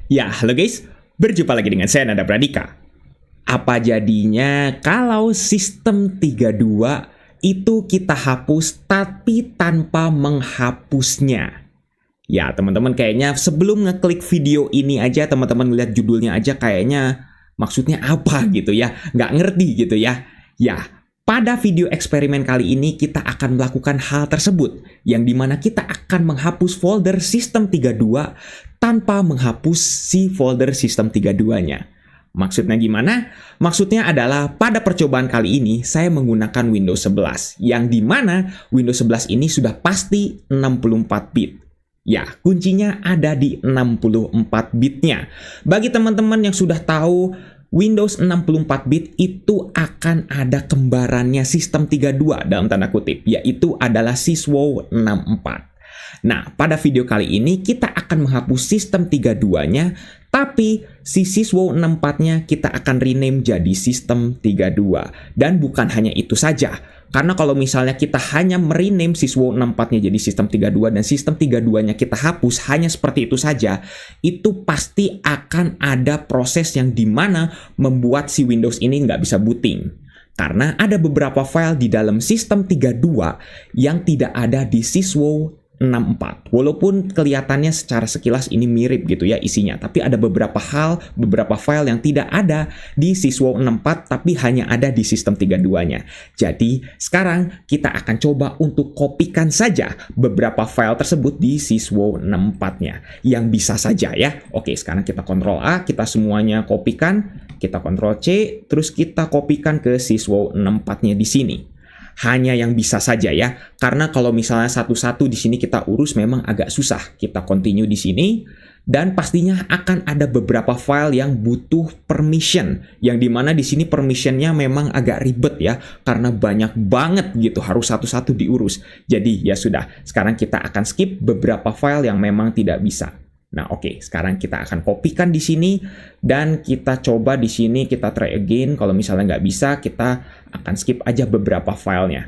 Ya, halo guys. Berjumpa lagi dengan saya Nanda Pradika. Apa jadinya kalau sistem 32 itu kita hapus tapi tanpa menghapusnya? Ya, teman-teman kayaknya sebelum ngeklik video ini aja, teman-teman ngeliat judulnya aja kayaknya maksudnya apa gitu ya. Nggak ngerti gitu ya. Ya, pada video eksperimen kali ini kita akan melakukan hal tersebut, yang dimana kita akan menghapus folder sistem 32 tanpa menghapus si folder sistem 32-nya. Maksudnya gimana? Maksudnya adalah pada percobaan kali ini saya menggunakan Windows 11, yang dimana Windows 11 ini sudah pasti 64 bit. Ya, kuncinya ada di 64 bitnya. Bagi teman-teman yang sudah tahu, Windows 64 bit itu akan ada kembarannya sistem 32 dalam tanda kutip, yaitu adalah Syswow 64. Nah, pada video kali ini kita akan menghapus sistem 32-nya, tapi si Syswow 64-nya kita akan rename jadi sistem 32. Dan bukan hanya itu saja, karena kalau misalnya kita hanya merename Syswow 64-nya jadi sistem 32 dan sistem 32-nya kita hapus hanya seperti itu saja, itu pasti akan ada proses yang dimana membuat si Windows ini nggak bisa booting. Karena ada beberapa file di dalam sistem 32 yang tidak ada di Syswow 64. Walaupun kelihatannya secara sekilas ini mirip gitu ya isinya, tapi ada beberapa file yang tidak ada di Syswow 64 tapi hanya ada di sistem 32-nya. Jadi, sekarang kita akan coba untuk kopikan saja beberapa file tersebut di Syswow 64-nya. Yang bisa saja ya. Oke, sekarang kita Ctrl A, kita semuanya kopikan, kita Ctrl C, terus kita kopikan ke Syswow 64-nya di sini. Hanya yang bisa saja ya, karena kalau misalnya satu-satu di sini kita urus memang agak susah. Kita continue di sini, dan pastinya akan ada beberapa file yang butuh permission, yang dimana di sini permissionnya memang agak ribet ya, karena banyak banget gitu, harus satu-satu diurus. Jadi ya sudah, sekarang kita akan skip beberapa file yang memang tidak bisa. Nah, oke, sekarang kita akan kopikan di sini dan kita coba di sini kita try again. Kalau misalnya nggak bisa, kita akan skip aja beberapa filenya.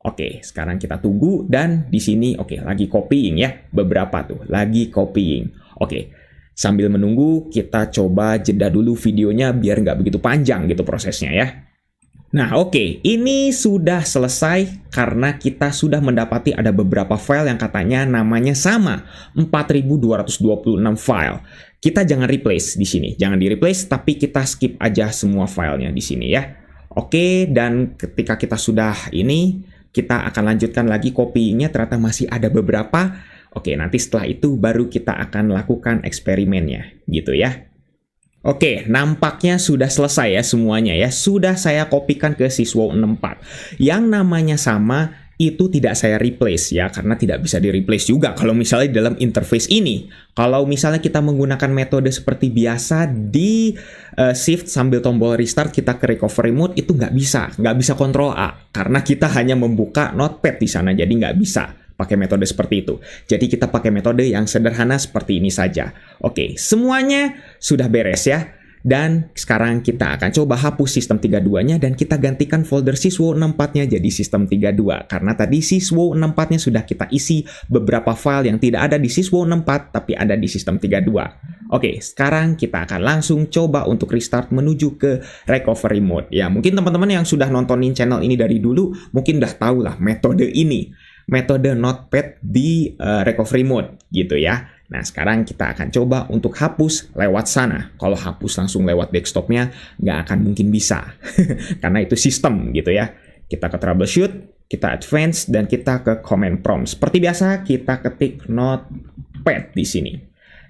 Oke, sekarang kita tunggu dan di sini oke, lagi copying ya. Beberapa tuh lagi copying. Oke, sambil menunggu kita coba jeda dulu videonya biar nggak begitu panjang gitu prosesnya ya. Nah, oke, ini sudah selesai karena kita sudah mendapati ada beberapa file yang katanya namanya sama, 4226 file. Kita jangan replace di sini, jangan di-replace, tapi kita skip aja semua filenya di sini ya. Oke, dan ketika kita sudah ini, kita akan lanjutkan lagi copyingnya, ternyata masih ada beberapa. Oke, nanti setelah itu baru kita akan lakukan eksperimennya, gitu ya. Oke, nampaknya sudah selesai ya semuanya ya. Sudah saya kopikan ke Syswow 64. Yang namanya sama itu tidak saya replace ya, karena tidak bisa di-replace juga kalau misalnya di dalam interface ini. Kalau misalnya kita menggunakan metode seperti biasa di shift sambil tombol restart kita ke recovery mode, itu nggak bisa Ctrl A karena kita hanya membuka notepad di sana, jadi nggak bisa pakai metode seperti itu. Jadi kita pakai metode yang sederhana seperti ini saja. Oke, semuanya sudah beres ya. Dan sekarang kita akan coba hapus sistem 32-nya dan kita gantikan folder Syswow 64-nya jadi sistem 32. Karena tadi Syswow 64-nya sudah kita isi beberapa file yang tidak ada di Syswow 64 tapi ada di sistem 32. Oke, sekarang kita akan langsung coba untuk restart menuju ke recovery mode. Ya, mungkin teman-teman yang sudah nontonin channel ini dari dulu mungkin udah tahu lah metode ini. Metode notepad di recovery mode gitu ya. Nah, sekarang kita akan coba untuk hapus lewat sana. Kalau hapus langsung lewat desktopnya nggak akan mungkin bisa. Karena itu sistem gitu ya. Kita ke troubleshoot, kita advance, dan kita ke command prompt. Seperti biasa kita ketik notepad di sini.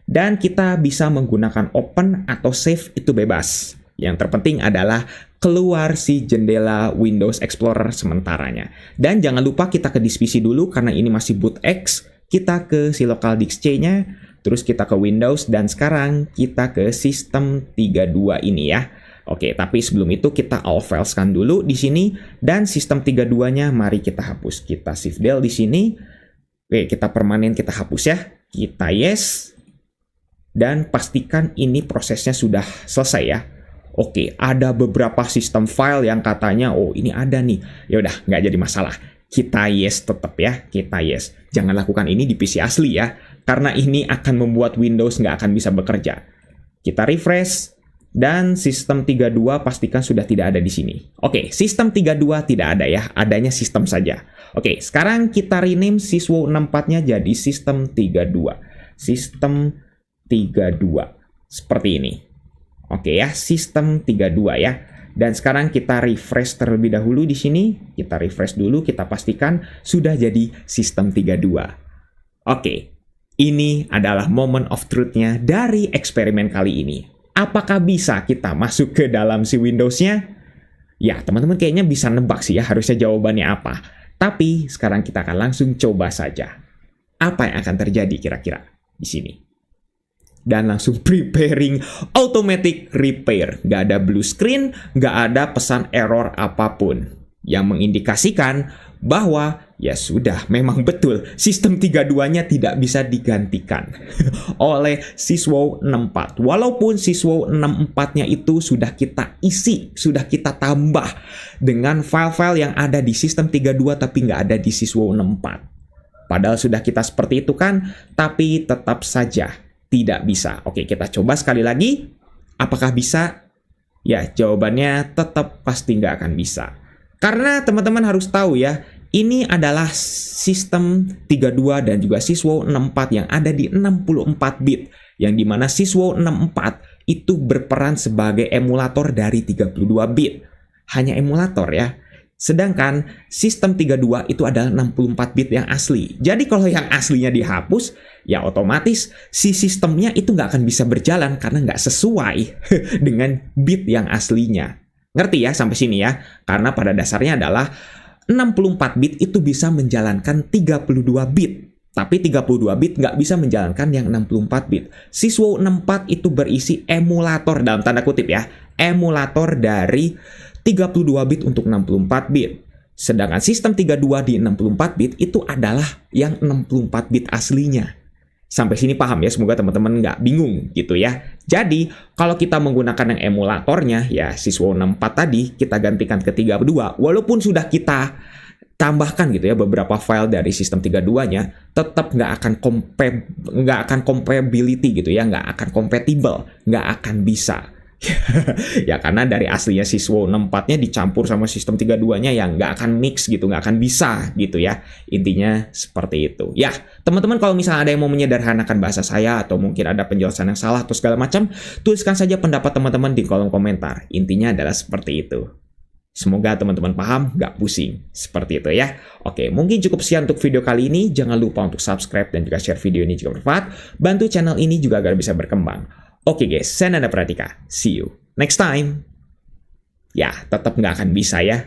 Dan kita bisa menggunakan open atau save, itu bebas. Yang terpenting adalah keluar si jendela Windows Explorer sementaranya. Dan jangan lupa kita ke disk PC dulu karena ini masih boot X. Kita ke si local disk C-nya, terus kita ke Windows, dan sekarang kita ke sistem 32 ini ya. Oke, tapi sebelum itu kita all file scan dulu di sini, dan sistem 32-nya mari kita hapus. Kita shift del di sini. Oke, kita permanen kita hapus ya. Kita yes. Dan pastikan ini prosesnya sudah selesai ya. Oke, ada beberapa sistem file yang katanya, oh ini ada nih. Ya udah, nggak jadi masalah. Kita yes tetap ya, kita yes. Jangan lakukan ini di PC asli ya, karena ini akan membuat Windows nggak akan bisa bekerja. Kita refresh. Dan sistem 32 pastikan sudah tidak ada di sini. Oke, sistem 32 tidak ada ya, adanya sistem saja. Oke, sekarang kita rename siswo 64-nya jadi sistem 32. Sistem 32. Seperti ini. Oke ya, sistem 32 ya. Dan sekarang kita refresh terlebih dahulu di sini. Kita refresh dulu, kita pastikan sudah jadi sistem 32. Oke, ini adalah moment of truth-nya dari eksperimen kali ini. Apakah bisa kita masuk ke dalam si Windows-nya? Ya, teman-teman kayaknya bisa nebak sih ya harusnya jawabannya apa. Tapi sekarang kita akan langsung coba saja. Apa yang akan terjadi kira-kira di sini? Dan langsung preparing automatic repair. Nggak ada blue screen, nggak ada pesan error apapun. Yang mengindikasikan bahwa ya sudah, memang betul sistem 32-nya tidak bisa digantikan oleh siswo 64. Walaupun siswo 64-nya itu sudah kita isi, sudah kita tambah dengan file-file yang ada di sistem 32 tapi nggak ada di siswo 64. Padahal sudah kita seperti itu kan, tapi tetap saja tidak bisa. Oke, kita coba sekali lagi. Apakah bisa? Ya, jawabannya tetap pasti nggak akan bisa. Karena teman-teman harus tahu ya, ini adalah sistem 32 dan juga siswo 64 yang ada di 64 bit. Yang dimana siswo 64 itu berperan sebagai emulator dari 32 bit. Hanya emulator ya. Sedangkan sistem 32 itu adalah 64 bit yang asli. Jadi kalau yang aslinya dihapus, ya otomatis si sistemnya itu nggak akan bisa berjalan karena nggak sesuai dengan bit yang aslinya. Ngerti ya sampai sini ya? Karena pada dasarnya adalah 64 bit itu bisa menjalankan 32 bit. Tapi 32 bit nggak bisa menjalankan yang 64 bit. Siswo 64 itu berisi emulator dalam tanda kutip ya. Emulator dari 32 bit untuk 64 bit. Sedangkan sistem 32 di 64 bit itu adalah yang 64 bit aslinya. Sampai sini paham ya, semoga teman-teman nggak bingung gitu ya. Jadi, kalau kita menggunakan yang emulatornya, ya siswo 64 tadi, kita gantikan ke 32, walaupun sudah kita tambahkan gitu ya beberapa file dari sistem 32-nya, tetap nggak akan compatibility gitu ya, nggak akan compatible, nggak akan bisa. Ya karena dari aslinya siswo 64-nya dicampur sama sistem 32-nya yang nggak akan mix gitu, nggak akan bisa gitu ya. Intinya seperti itu. Ya, teman-teman kalau misalnya ada yang mau menyederhanakan bahasa saya atau mungkin ada penjelasan yang salah atau segala macam, tuliskan saja pendapat teman-teman di kolom komentar. Intinya adalah seperti itu. Semoga teman-teman paham, nggak pusing. Seperti itu ya. Oke, mungkin cukup sekian untuk video kali ini. Jangan lupa untuk subscribe dan juga share video ini jika bermanfaat. Bantu channel ini juga agar bisa berkembang. Oke guys, saya Nanda Pradika. See you next time. Ya, tetap nggak akan bisa ya.